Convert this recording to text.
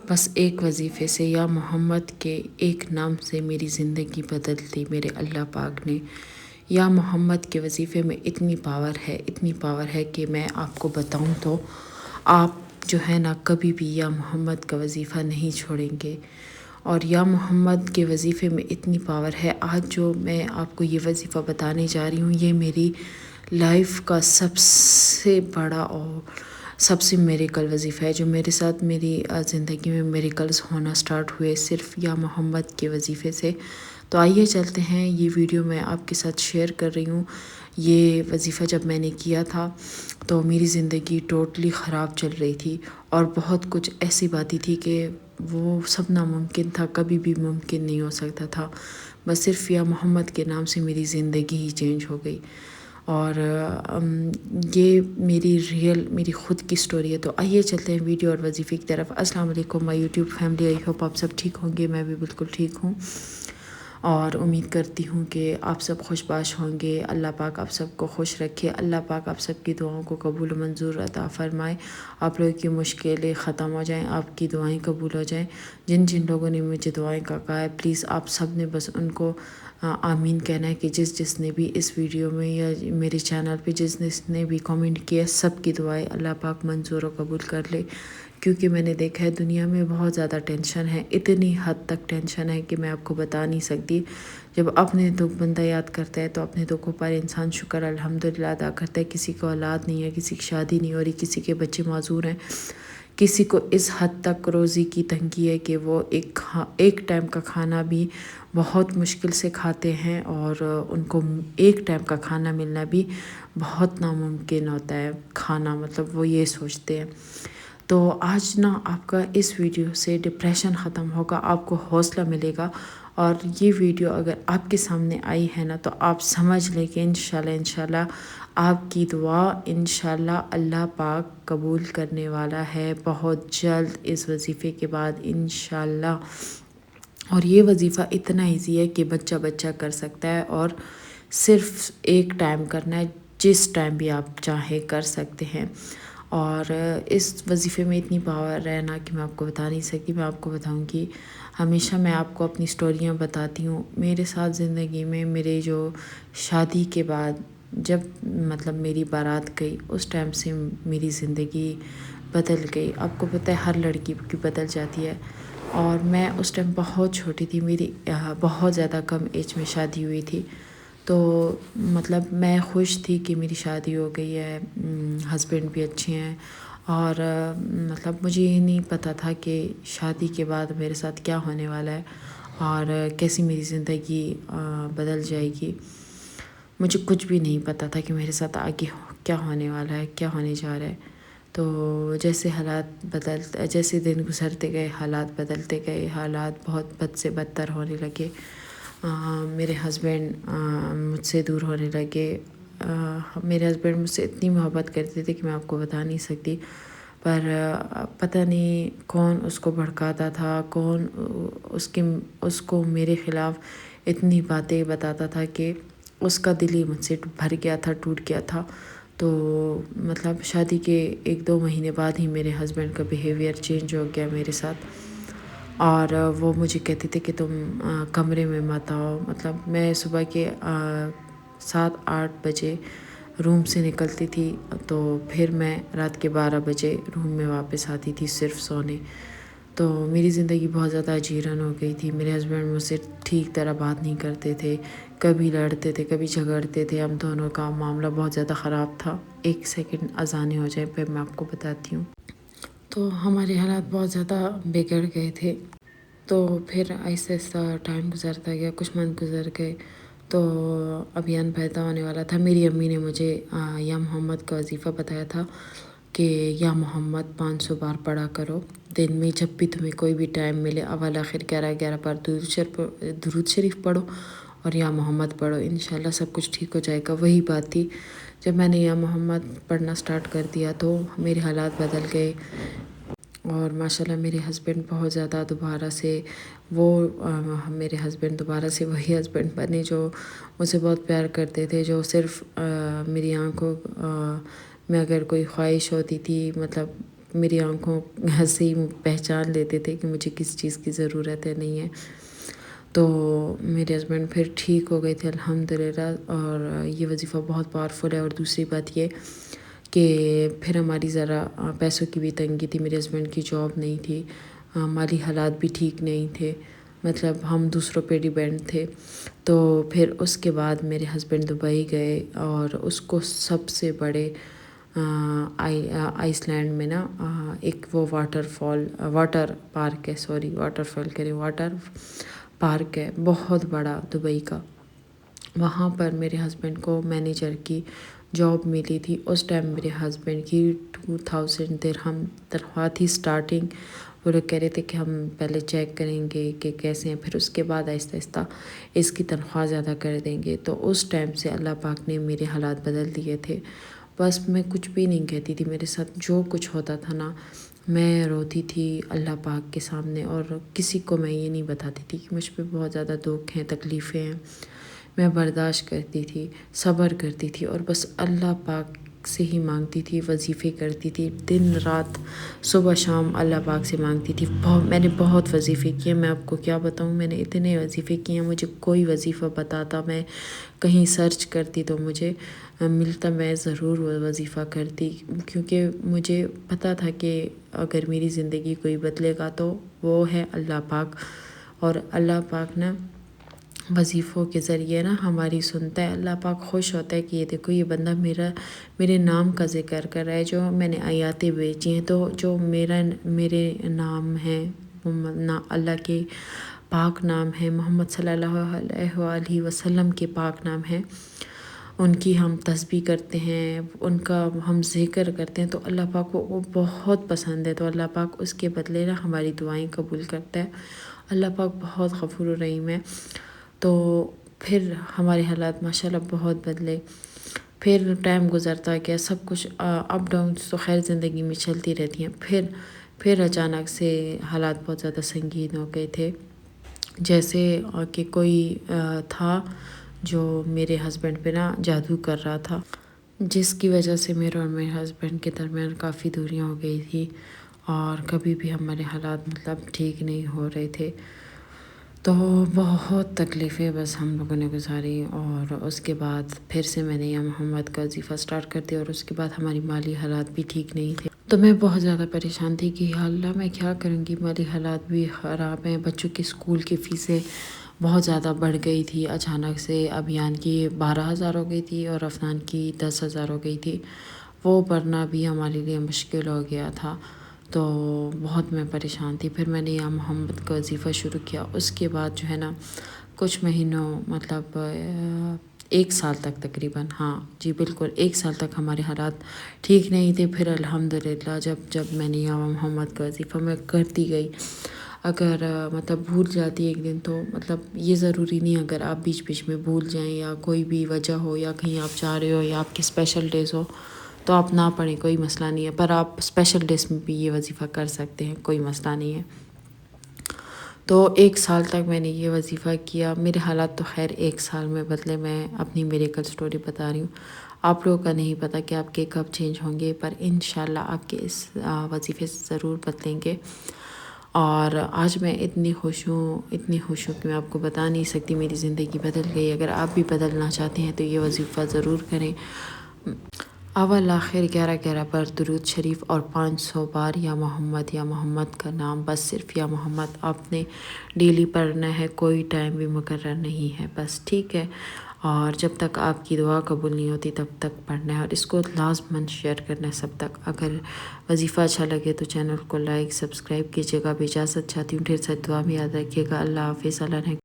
بس ایک وظیفے سے یا محمد کے ایک نام سے میری زندگی بدل دی میرے اللہ پاک نے۔ یا محمد کے وظیفے میں اتنی پاور ہے کہ میں آپ کو بتاؤں تو آپ جو ہے نا کبھی بھی یا محمد کا وظیفہ نہیں چھوڑیں گے۔ اور یا محمد کے وظیفے میں اتنی پاور ہے، آج جو میں آپ کو یہ وظیفہ بتانے جا رہی ہوں، یہ میری لائف کا سب سے بڑا اور سب سے میریکل وظیفہ ہے، جو میرے ساتھ میری زندگی میں میریکلز ہونا سٹارٹ ہوئے صرف یا محمد کے وظیفے سے۔ تو آئیے چلتے ہیں، یہ ویڈیو میں آپ کے ساتھ شیئر کر رہی ہوں۔ یہ وظیفہ جب میں نے کیا تھا تو میری زندگی ٹوٹلی خراب چل رہی تھی، اور بہت کچھ ایسی باتیں تھی کہ وہ سب ناممکن تھا، کبھی بھی ممکن نہیں ہو سکتا تھا۔ بس صرف یا محمد کے نام سے میری زندگی ہی چینج ہو گئی۔ اور یہ میری خود کی سٹوری ہے۔ تو آئیے چلتے ہیں ویڈیو اور وظیفے کی طرف۔ السلام علیکم مائی یوٹیوب فیملی، آئی ہوپ آپ سب ٹھیک ہوں گے، میں بھی بالکل ٹھیک ہوں، اور امید کرتی ہوں کہ آپ سب خوش باش ہوں گے۔ اللہ پاک آپ سب کو خوش رکھے، اللہ پاک آپ سب کی دعاؤں کو قبول و منظور عطا فرمائے، آپ لوگوں کی مشکلیں ختم ہو جائیں، آپ کی دعائیں قبول ہو جائیں۔ جن لوگوں نے مجھے دعائیں کا کہا ہے، پلیز آپ سب نے بس ان کو آمین کہنا ہے، کہ جس نے بھی اس ویڈیو میں یا میرے چینل پہ جس نے بھی کامنٹ کیا، سب کی دعائیں اللہ پاک منظور و قبول کر لے۔ کیونکہ میں نے دیکھا ہے دنیا میں بہت زیادہ ٹینشن ہے، اتنی حد تک ٹینشن ہے کہ میں آپ کو بتا نہیں سکتی۔ جب اپنے دکھ بندہ یاد کرتا ہے تو اپنے دکھوں پر انسان شکر الحمدللہ ادا کرتا ہے۔ کسی کو اولاد نہیں ہے، کسی کی شادی نہیں ہو رہی، کسی کے بچے معذور ہیں، کسی کو اس حد تک روزی کی تنگی ہے کہ وہ ایک ٹائم کا کھانا بھی بہت مشکل سے کھاتے ہیں، اور ان کو ایک ٹائم کا کھانا ملنا بھی بہت ناممکن ہوتا ہے، کھانا مطلب وہ یہ سوچتے ہیں۔ تو آج نا آپ کا اس ویڈیو سے ڈپریشن ختم ہوگا، آپ کو حوصلہ ملے گا، اور یہ ویڈیو اگر آپ کے سامنے آئی ہے نا تو آپ سمجھ لیں کہ انشاءاللہ آپ کی دعا انشاءاللہ اللہ پاک قبول کرنے والا ہے بہت جلد اس وظیفے کے بعد انشاءاللہ۔ اور یہ وظیفہ اتنا ایزی ہے کہ بچہ کر سکتا ہے، اور صرف ایک ٹائم کرنا ہے، جس ٹائم بھی آپ چاہیں کر سکتے ہیں۔ اور اس وظیفے میں اتنی پاور ہے نا کہ میں آپ کو بتا نہیں سکتی۔ میں آپ کو بتاؤں گی، ہمیشہ میں آپ کو اپنی سٹوریاں بتاتی ہوں۔ میرے ساتھ زندگی میں میرے جو شادی کے بعد جب مطلب میری بارات گئی، اس ٹائم سے میری زندگی بدل گئی۔ آپ کو پتہ ہے ہر لڑکی کی بدل جاتی ہے، اور میں اس ٹائم بہت چھوٹی تھی، میری بہت زیادہ کم ایج میں شادی ہوئی تھی۔ تو مطلب میں خوش تھی کہ میری شادی ہو گئی ہے، ہسبینڈ بھی اچھے ہیں، اور مطلب مجھے یہ نہیں پتہ تھا کہ شادی کے بعد میرے ساتھ کیا ہونے والا ہے، اور کیسی میری زندگی بدل جائے گی۔ مجھے کچھ بھی نہیں پتہ تھا کہ میرے ساتھ آگے کیا ہونے والا ہے، کیا ہونے جا رہا ہے۔ تو جیسے دن گزرتے گئے، حالات بدلتے گئے، حالات بہت بد سے بدتر ہونے لگے۔ میرے ہسبینڈ مجھ سے دور ہونے لگے۔ میرے ہسبینڈ مجھ سے اتنی محبت کرتے تھے کہ میں آپ کو بتا نہیں سکتی، پر پتہ نہیں کون اس کو بھڑکاتا تھا، کون اس کو میرے خلاف اتنی باتیں بتاتا تھا کہ اس کا دل ہی مجھ سے بھر گیا تھا، ٹوٹ گیا تھا۔ تو مطلب شادی کے 1-2 مہینے بعد ہی میرے ہسبینڈ کا بیہیویئر چینج ہو گیا میرے ساتھ، اور وہ مجھے کہتے تھے کہ تم کمرے میں مت آؤ۔ مطلب میں صبح کے 7-8 بجے روم سے نکلتی تھی، تو پھر میں رات کے 12 بجے روم میں واپس آتی تھی صرف سونے۔ تو میری زندگی بہت زیادہ اجیرن ہو گئی تھی۔ میرے ہسبینڈ مجھ سے ٹھیک طرح بات نہیں کرتے تھے، کبھی لڑتے تھے، کبھی جھگڑتے تھے، ہم دونوں کا معاملہ بہت زیادہ خراب تھا۔ ایک سیکنڈ اذان ہو جائے پھر میں آپ کو بتاتی ہوں۔ تو ہمارے حالات بہت زیادہ بگڑ گئے تھے۔ تو پھر آہستہ آہستہ ٹائم گزرتا گیا، کچھ منتھ گزر گئے، تو ابیان پیدا ہونے والا تھا۔ میری امی نے مجھے یا محمد کا وظیفہ بتایا تھا کہ یا محمد 500 بار پڑھا کرو دن میں، جب بھی تمہیں کوئی بھی ٹائم ملے، اول آخر 11 بار درود شریف پڑھو اور یا محمد پڑھو، انشاءاللہ سب کچھ ٹھیک ہو جائے گا۔ وہی بات تھی، جب میں نے یا محمد پڑھنا سٹارٹ کر دیا تو میرے حالات بدل گئے، اور ماشاءاللہ میرے ہسبینڈ بہت زیادہ میرے ہسبینڈ دوبارہ سے وہی ہسبینڈ بنے جو مجھ سے بہت پیار کرتے تھے، جو صرف میری آنکھوں میں اگر کوئی خواہش ہوتی تھی، مطلب میری آنکھوں سے ہی پہچان لیتے تھے کہ مجھے کس چیز کی ضرورت ہے نہیں ہے. تو میرے ہسبینڈ پھر ٹھیک ہو گئے تھے الحمدللہ. اور یہ وظیفہ بہت پاورفل ہے. اور دوسری بات یہ کہ پھر ہماری ذرا پیسوں کی بھی تنگی تھی. میرے ہسبینڈ کی جاب نہیں تھی, مالی حالات بھی ٹھیک نہیں تھے, مطلب ہم دوسروں پہ ڈیپینڈ تھے. تو پھر اس کے بعد میرے ہسبینڈ دبئی گئے اور اس کو سب سے بڑے آئس لینڈ میں نا ایک وہ واٹر پارک ہے بہت بڑا دبئی کا. وہاں پر میرے ہسبینڈ کو مینیجر کی جاب ملی تھی. اس ٹائم میرے ہسبینڈ کی 2000 درہم تنخواہ تھی اسٹارٹنگ. وہ لوگ کہہ رہے تھے کہ ہم پہلے چیک کریں گے کہ کیسے ہیں, پھر اس کے بعد آہستہ آہستہ اس کی تنخواہ زیادہ کر دیں گے. تو اس ٹائم سے اللہ پاک نے میرے حالات بدل دیے تھے. بس میں کچھ بھی نہیں کہتی تھی, میرے ساتھ جو کچھ ہوتا تھا نا میں روتی تھی اللہ پاک کے سامنے. اور کسی کو میں یہ نہیں بتاتی تھی کہ مجھ پہ بہت زیادہ دکھ ہیں, تکلیفیں ہیں. میں برداشت کرتی تھی, صبر کرتی تھی, اور بس اللہ پاک سے ہی مانگتی تھی. وظیفے کرتی تھی دن رات, صبح شام اللہ پاک سے مانگتی تھی. میں نے بہت وظیفے کیے, میں آپ کو کیا بتاؤں, میں نے اتنے وظیفے کیے ہیں. مجھے کوئی وظیفہ بتاتا, میں کہیں سرچ کرتی تو مجھے ملتا, میں ضرور وہ وظیفہ کرتی. کیونکہ مجھے پتہ تھا کہ اگر میری زندگی کوئی بدلے گا تو وہ ہے اللہ پاک. اور اللہ پاک نا وظیفوں کے ذریعے نا ہماری سنتا ہے. اللہ پاک خوش ہوتا ہے کہ یہ دیکھو یہ بندہ میرے نام کا ذکر کر رہا ہے, جو میں نے آیاتیں بیچی ہیں. تو جو میرے نام ہے, اللہ کے پاک نام ہے, محمد صلی اللہ علیہ وآلہ وسلم کے پاک نام ہے, ان کی ہم تسبیح کرتے ہیں, ان کا ہم ذکر کرتے ہیں, تو اللہ پاک کو وہ بہت پسند ہے. تو اللہ پاک اس کے بدلے نا ہماری دعائیں قبول کرتا ہے. اللہ پاک بہت غفور و رحیم ہے. تو پھر ہمارے حالات ماشاءاللہ بہت بدلے. پھر ٹائم گزرتا گیا, سب کچھ اپ ڈاؤنس تو خیر زندگی میں چلتی رہتی ہیں. پھر اچانک سے حالات بہت زیادہ سنگین ہو گئے تھے. جیسے کہ کوئی تھا جو میرے ہسبینڈ پہ نا جادو کر رہا تھا, جس کی وجہ سے میرے اور میرے ہسبینڈ کے درمیان کافی دوریاں ہو گئی تھی. اور کبھی بھی ہمارے حالات مطلب ٹھیک نہیں ہو رہے تھے. تو بہت تکلیفیں بس ہم لوگوں نے گزاری. اور اس کے بعد پھر سے میں نے یا محمد کا وظیفہ سٹارٹ کر دیا. اور اس کے بعد ہماری مالی حالات بھی ٹھیک نہیں تھے. تو میں بہت زیادہ پریشان تھی کہ یا اللہ میں کیا کروں گی, مالی حالات بھی خراب ہیں, بچوں کی اسکول کی فیسیں بہت زیادہ بڑھ گئی تھی. اچانک سے ابیان کی 12,000 ہو گئی تھی اور افنان کی 10,000 ہو گئی تھی. وہ بھرنا بھی ہمارے لیے مشکل ہو گیا تھا. تو بہت میں پریشان تھی. پھر میں نے یا محمد کا وظیفہ شروع کیا. اس کے بعد جو ہے نا کچھ مہینوں مطلب 1 سال تک تقریباً, ہاں جی بالکل 1 سال تک ہمارے حالات ٹھیک نہیں تھے. پھر الحمدللہ جب میں نے یا محمد کا وظیفہ میں کرتی گئی. اگر مطلب بھول جاتی ایک دن تو مطلب یہ ضروری نہیں اگر آپ بیچ میں بھول جائیں یا کوئی بھی وجہ ہو یا کہیں آپ جا رہے ہو یا آپ کے اسپیشل ڈیز ہو تو آپ نہ پڑھیں, کوئی مسئلہ نہیں ہے. پر آپ اسپیشل ڈیز میں بھی یہ وظیفہ کر سکتے ہیں, کوئی مسئلہ نہیں ہے. تو 1 سال تک میں نے یہ وظیفہ کیا. میرے حالات تو خیر 1 سال میں بدلے. میں اپنی میریکل سٹوری بتا رہی ہوں, آپ لوگوں کا نہیں پتہ کہ آپ کے کب چینج ہوں گے, پر انشاءاللہ آپ کے اس وظیفے سے ضرور بدلیں گے. اور آج میں اتنی خوش ہوں کہ میں آپ کو بتا نہیں سکتی. میری زندگی بدل گئی. اگر آپ بھی بدلنا چاہتے ہیں تو یہ وظیفہ ضرور کریں. اول آخر 11 پر درود شریف اور 500 بار یا محمد کا نام, بس صرف یا محمد آپ نے ڈیلی پڑھنا ہے. کوئی ٹائم بھی مقرر نہیں ہے بس, ٹھیک ہے. اور جب تک آپ کی دعا قبول نہیں ہوتی تب تک پڑھنا ہے. اور اس کو لازماً شیئر کرنا ہے سب تک. اگر وظیفہ اچھا لگے تو چینل کو لائک سبسکرائب کیجیے گا. بھی اجازت چاہتی ہوں, ڈھیر ساری دعا میں یاد رکھیے گا. اللہ حافظ. اللہ نے